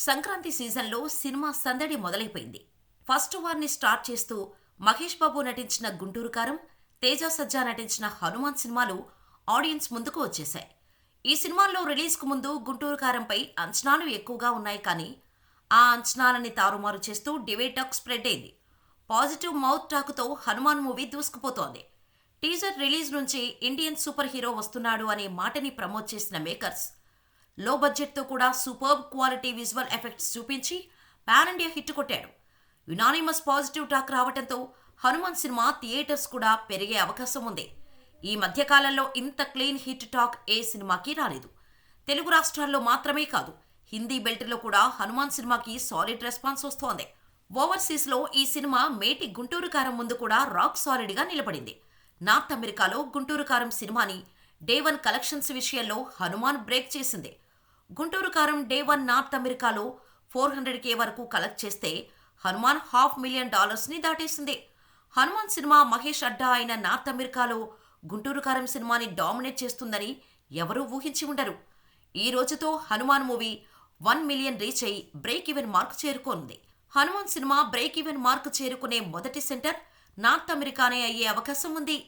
సంక్రాంతి సీజన్లో సినిమా సందడి మొదలైపోయింది. First వార్ని start చేస్తూ మహేష్ బాబు నటించిన గుంటూరు కారం, తేజ సజ్జా నటించిన హనుమాన్ సినిమాలు ఆడియన్స్ ముందుకు వచ్చేశాయి. ఈ సినిమాల్లో రిలీజ్కు ముందు గుంటూరు కారంపై అంచనాలు ఎక్కువగా ఉన్నాయి, కానీ ఆ అంచనాలని తారుమారు చేస్తూ డిబేట్ టాక్ స్ప్రెడ్ అయింది. పాజిటివ్ మౌత్ టాక్తో హనుమాన్ మూవీ దూసుకుపోతోంది. టీజర్ రిలీజ్ నుంచి ఇండియన్ సూపర్ హీరో వస్తున్నాడు అనే మాటని ప్రమోట్ చేసిన మేకర్స్ లో బడ్జెట్తో కూడా సూపర్బ్ క్వాలిటీ విజువల్ ఎఫెక్ట్స్ చూపించి పాన్ ఇండియా హిట్ కొట్టాడు. యునానిమస్ పాజిటివ్ టాక్ రావడంతో హనుమాన్ సినిమా థియేటర్స్ కూడా పెరిగే అవకాశం ఉంది. ఈ మధ్యకాలంలో ఇంత క్లీన్ హిట్ టాక్ ఏ సినిమాకి రాలేదు. తెలుగు రాష్ట్రాల్లో మాత్రమే కాదు, హిందీ బెల్ట్లో కూడా హనుమాన్ సినిమాకి సాలిడ్ రెస్పాన్స్ వస్తోంది. ఓవర్సీస్లో ఈ సినిమా మేటి గుంటూరు కారం ముందు కూడా రాక్ సాలిడ్గా నిలబడింది. నార్త్ అమెరికాలో గుంటూరు కారం సినిమాని డే 1 కలెక్షన్స్ విషయంలో హనుమాన్ బ్రేక్ చేసింది. గుంటూరు కారం డే 1 నార్త్ అమెరికాలో 400K వరకు కలెక్ట్ చేస్తే హనుమాన్ $500,000ని దాటేసింది. హనుమాన్ సినిమా మహేష్ అడ్డా అయిన నార్త్ అమెరికాలో గుంటూరు కారం సినిమాని డామినేట్ చేస్తుందని ఎవరూ ఊహించి ఉండరు. ఈ రోజుతో హనుమాన్ మూవీ 1 మిలియన్ రీచ్ అయి బ్రేక్ ఈవెన్ మార్క్ చేరుకోనుంది. హనుమాన్ సినిమా బ్రేక్ ఈవెన్ మార్క్ చేరుకునే మొదటి సెంటర్ నార్త్ అమెరికానే అయ్యే అవకాశం ఉంది.